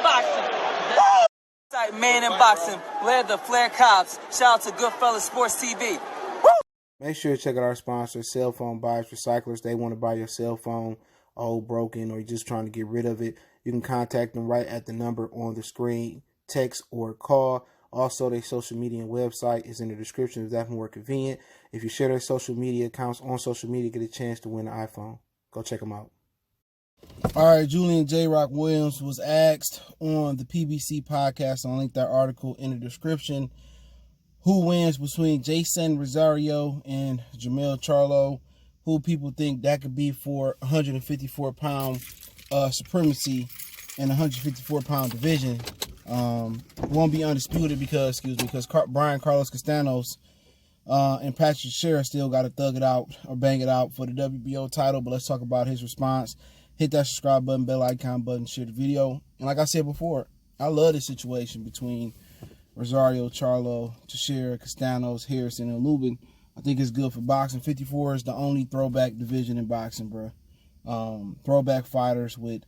in boxing. Man in boxing, led the Flair Cops. Shout out to Goodfellas Sports TV. Woo! Make sure to check out our sponsor, Cell Phone Buyers Recyclers. They want to buy your cell phone old, broken, or you're just trying to get rid of it. You can contact them right at the number on the screen, text or call. Also, their social media and website is in the description if that's more convenient. If you share their social media accounts on social media, get a chance to win an iPhone. Go check them out. All right, Julian J. Rock Williams was asked on the PBC podcast, I'll link that article in the description, who wins between Jeison Rosario and Jermell Charlo, who people think that could be for 154-pound supremacy in the 154-pound division. Won't be undisputed because Brian Carlos Castanos and Patrick Shearer still got to thug it out or bang it out for the WBO title. But let's talk about his response. Hit that subscribe button, bell icon button, share the video. And like I said before, I love this situation between Rosario, Charlo, Teixeira, Castanos, Harrison, and Lubin. I think it's good for boxing. 54 is the only throwback division in boxing, bro. Throwback fighters with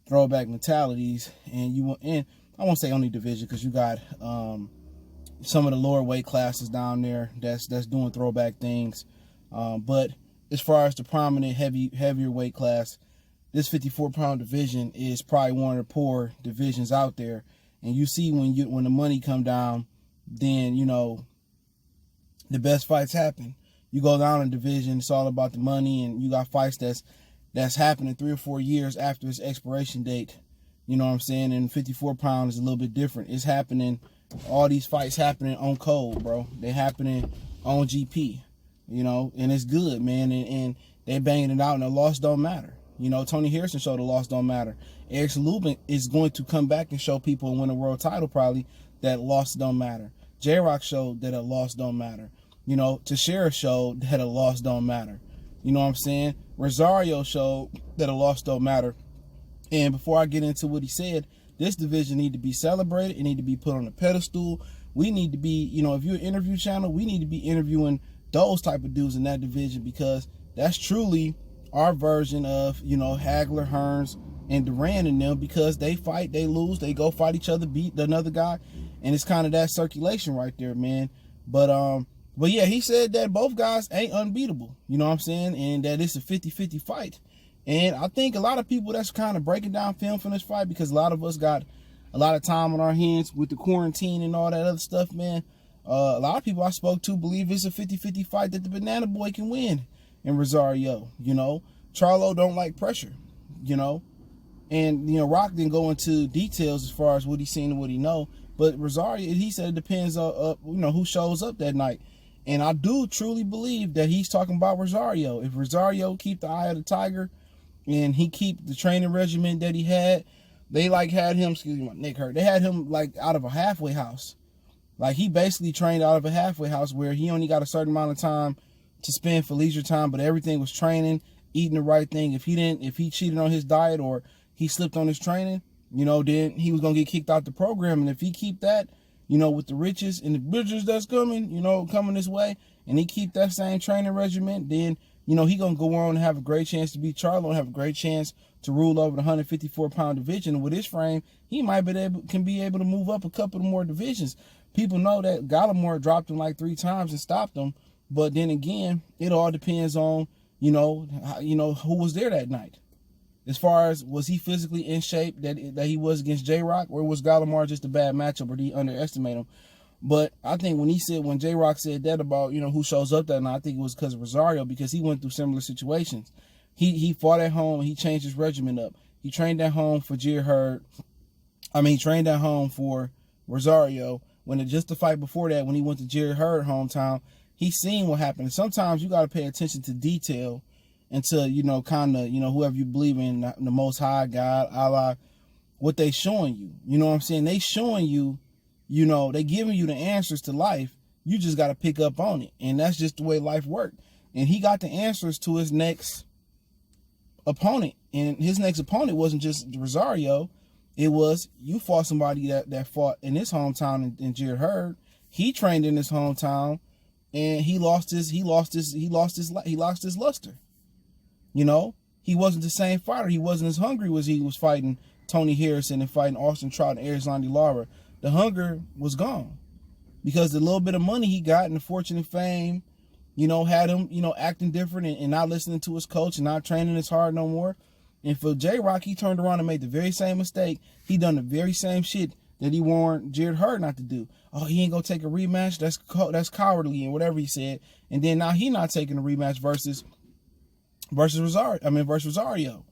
throwback mentalities, and I won't say only division because you got some of the lower weight classes down there that's doing throwback things. But as far as the prominent heavier weight class, this 54-pound division is probably one of the poor divisions out there. And you see when the money come down, then, the best fights happen. You go down a division, it's all about the money, and you got fights that's happening 3 or 4 years after its expiration date. You know what I'm saying? And 54 pounds is a little bit different. It's happening, all these fights happening on code, bro. They happening on GP, and it's good, man. And they banging it out, and the loss don't matter. Tony Harrison showed the loss don't matter. Erickson Lubin is going to come back and show people and win a world title probably that loss don't matter. J-Rock showed that a loss don't matter. Teixeira showed that a loss don't matter. You know what I'm saying? Rosario showed that a loss don't matter. And before I get into what he said, this division need to be celebrated. It need to be put on a pedestal. We need to be, if you're an interview channel, we need to be interviewing those type of dudes in that division because that's truly our version of, Hagler, Hearns, and Duran and them because they fight, they lose, they go fight each other, beat another guy, and it's kind of that circulation right there, man. But yeah, he said that both guys ain't unbeatable, you know what I'm saying, and that it's a 50-50 fight. And I think a lot of people that's kind of breaking down film from this fight because a lot of us got a lot of time on our hands with the quarantine and all that other stuff, man. A lot of people I spoke to believe it's a 50-50 fight that the Banana Boy can win in Rosario, Charlo don't like pressure, and, Rock didn't go into details as far as what he's seen and what he know, but Rosario, he said it depends on, who shows up that night. And I do truly believe that he's talking about Rosario. If Rosario keep the eye of the tiger and he keep the training regimen that he had, they had him, excuse me, my neck hurt. They had him out of a halfway house. He basically trained out of a halfway house where he only got a certain amount of time to spend for leisure time, but everything was training, eating the right thing. If he cheated on his diet or he slipped on his training, then he was going to get kicked out the program. And if he keep that, with the riches and the bridges that's coming, coming this way, and he keep that same training regimen, then, he going to go on and have a great chance to beat Charlo and have a great chance to rule over the 154-pound division. And with his frame, he might can be able to move up a couple more divisions. People know that Gallimore dropped him 3 times and stopped him. But then again, it all depends on, who was there that night. As far as, was he physically in shape that he was against J-Rock, or was Gallimore just a bad matchup, or did he underestimate him? But I think when J-Rock said that about, who shows up that night, I think it was because of Rosario, because he went through similar situations. He fought at home, and he changed his regimen up. He trained at home for he trained at home for Rosario. Just the fight before that, when he went to Jerry Hurd hometown, he seen what happened. Sometimes you got to pay attention to detail until, whoever you believe in, the Most High, God, Allah, what they showing you. You know what I'm saying? They showing you, they giving you the answers to life. You just got to pick up on it. And that's just the way life worked. And he got the answers to his next opponent. And his next opponent wasn't just Rosario. It was, you fought somebody that fought in his hometown in Jerry Hurd. He trained in his hometown. And he lost his luster. He wasn't the same fighter. He wasn't as hungry as he was fighting Tony Harrison and fighting Austin Trout and Erislandy Lara, the hunger was gone. Because the little bit of money he got and the fortune and fame, had him, acting different and not listening to his coach and not training as hard no more. And for J-Rock, he turned around and made the very same mistake. He done the very same shit that he warned Jared Hurd not to do. Oh, he ain't gonna take a rematch. That's cowardly and whatever he said. And then now he not taking a rematch versus Rosario.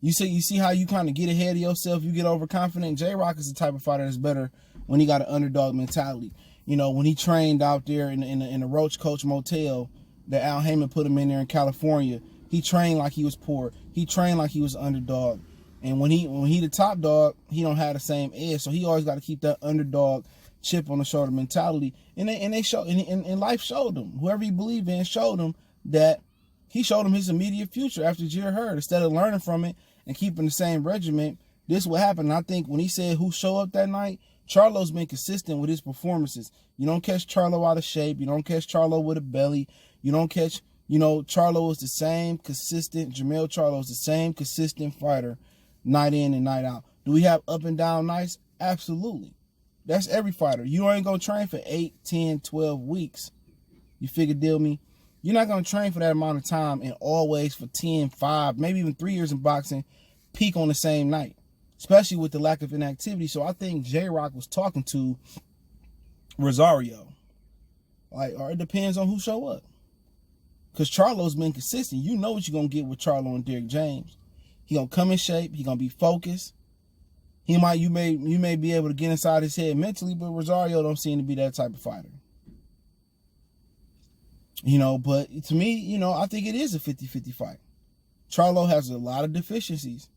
You see how you kind of get ahead of yourself. You get overconfident. J-Rock is the type of fighter that's better when he got an underdog mentality. When he trained out there in the Roach Coach Motel that Al Heyman put him in there in California, he trained like he was poor. He trained like he was an underdog. And when he the top dog, he don't have the same edge. So he always got to keep that underdog chip on the shoulder mentality. And they show and life showed him. Whoever he believed in showed him that he showed him his immediate future after Jared Hurd. Instead of learning from it and keeping the same regiment, this is what happened. And I think when he said who showed up that night, Charlo's been consistent with his performances. You don't catch Charlo out of shape. You don't catch Charlo with a belly. You don't catch, Charlo is the same consistent, Jermell Charlo is the same consistent fighter night in and night out. Do we have up and down nights? Absolutely. That's every fighter. You ain't going to train for 8, 10, 12 weeks. You figure deal me? You're not going to train for that amount of time and always for 10, 5, maybe even 3 years in boxing, peak on the same night, especially with the lack of inactivity. So I think J-Rock was talking to Rosario. Or it depends on who show up. Because Charlo's been consistent. You know what you're going to get with Charlo and Derrick James. He going to come in shape. He going to be focused. You may be able to get inside his head mentally, but Rosario don't seem to be that type of fighter. But to me, I think it is a 50-50 fight. Charlo has a lot of deficiencies.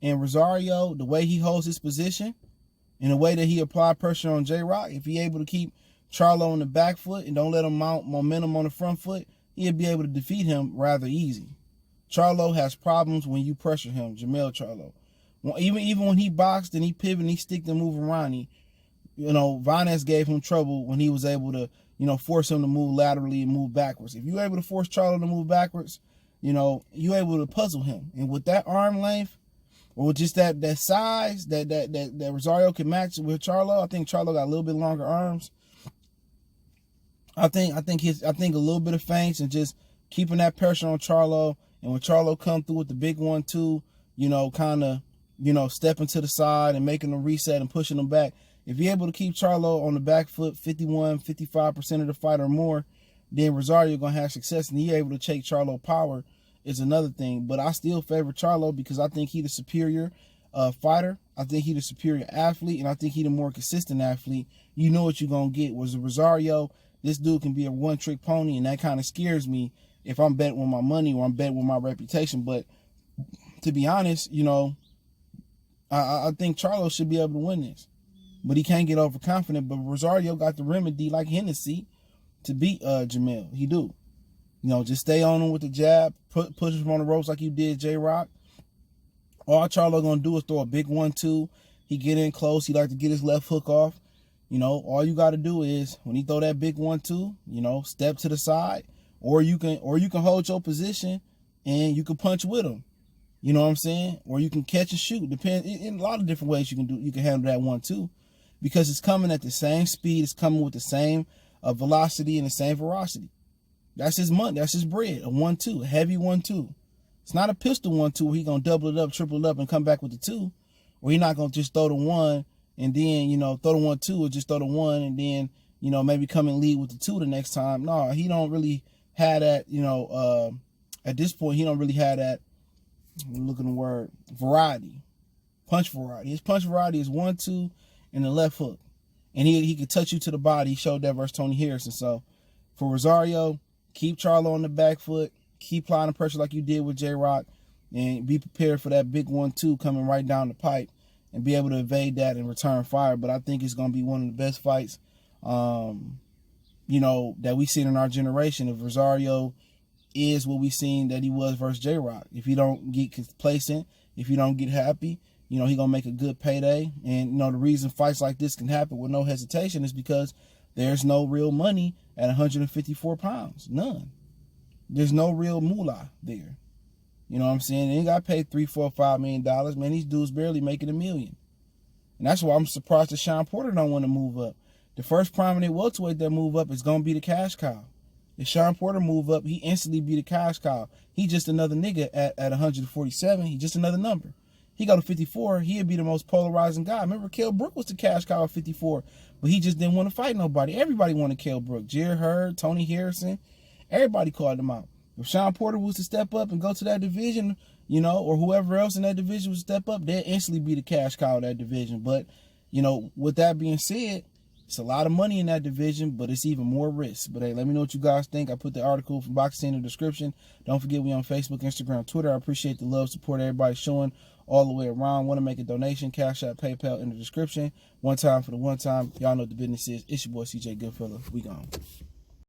And Rosario, the way he holds his position and the way that he applied pressure on J-Rock, if he able to keep Charlo on the back foot and don't let him mount momentum on the front foot, he'll be able to defeat him rather easy. Charlo has problems when you pressure him, Jermell Charlo. Even when he boxed and he pivoted and he sticked and moved around, Vaness gave him trouble when he was able to, force him to move laterally and move backwards. If you're able to force Charlo to move backwards, you're able to puzzle him. And with that arm length, or with just that size that Rosario can match with Charlo, I think Charlo got a little bit longer arms. I think a little bit of feints and just keeping that pressure on Charlo, and when Charlo come through with the big 1-2, kind of, stepping to the side and making them reset and pushing them back. If you're able to keep Charlo on the back foot 51, 55% of the fight or more, then Rosario going to have success, and you're able to take Charlo power is another thing. But I still favor Charlo because I think he's the superior fighter. I think he's the superior athlete, and I think he's the more consistent athlete. You know what you're going to get. Was Rosario, this dude can be a one-trick pony, and that kind of scares me if I'm betting with my money or I'm betting with my reputation. But to be honest, I think Charlo should be able to win this. But he can't get overconfident. But Rosario got the remedy like Hennessy to beat Jermell. He do. Just stay on him with the jab, push him on the ropes like you did J-Rock. All Charlo going to do is throw a big 1-2. He get in close. He like to get his left hook off. All you got to do is, when he throw that big 1-2, step to the side. Or you can hold your position and you can punch with him. You know what I'm saying? Or you can catch and shoot. Depends in a lot of different ways you can handle that 1-2. Because it's coming at the same speed. It's coming with the same velocity and the same veracity. That's his money. That's his bread. A 1-2, a heavy 1-2. It's not a pistol 1-2 where he's going to double it up, triple it up, and come back with the 2. Or he's not going to just throw the 1 and then, throw the 1-2 or just throw the 1 and then, maybe come and lead with the 2 the next time. No, he don't really have that, at this point, he don't really have that, look at the word, variety. Punch variety. His punch variety is 1-2 and the left hook. And he could touch you to the body. He showed that versus Tony Harrison. So for Rosario, keep Charlo on the back foot. Keep applying the pressure like you did with J-Rock. And be prepared for that big 1-2 coming right down the pipe. And be able to evade that and return fire. But I think it's going to be one of the best fights, that we've seen in our generation. If Rosario is what we've seen that he was versus J-Rock. If he don't get complacent, if he don't get happy, he going to make a good payday. And, the reason fights like this can happen with no hesitation is because there's no real money at 154 pounds. None. There's no real moolah there. You know what I'm saying? They ain't got paid $3, $4, $5 million. Man, these dudes barely making $1 million. And that's why I'm surprised that Sean Porter don't want to move up. The first prominent welterweight that move up is going to be the cash cow. If Sean Porter move up, he instantly be the cash cow. He just another nigga at 147. He just another number. He go to 54, he'd be the most polarizing guy. Remember, Kell Brook was the cash cow at 54, but he just didn't want to fight nobody. Everybody wanted Kell Brook. Jared Hurd, Tony Harrison, everybody called him out. If Sean Porter was to step up and go to that division, you know, or whoever else in that division would step up, they'd instantly be the cash cow of that division. But, you know, with that being said, it's a lot of money in that division, but it's even more risk. But hey, let me know what you guys think. I put the article from Boxing in the description. Don't forget we on Facebook, Instagram, Twitter. I appreciate the love, support everybody showing all the way around. Want to make a donation, Cash App, PayPal in the description. One time for the one time. Y'all know what the business is. It's your boy CJ Goodfella. We gone.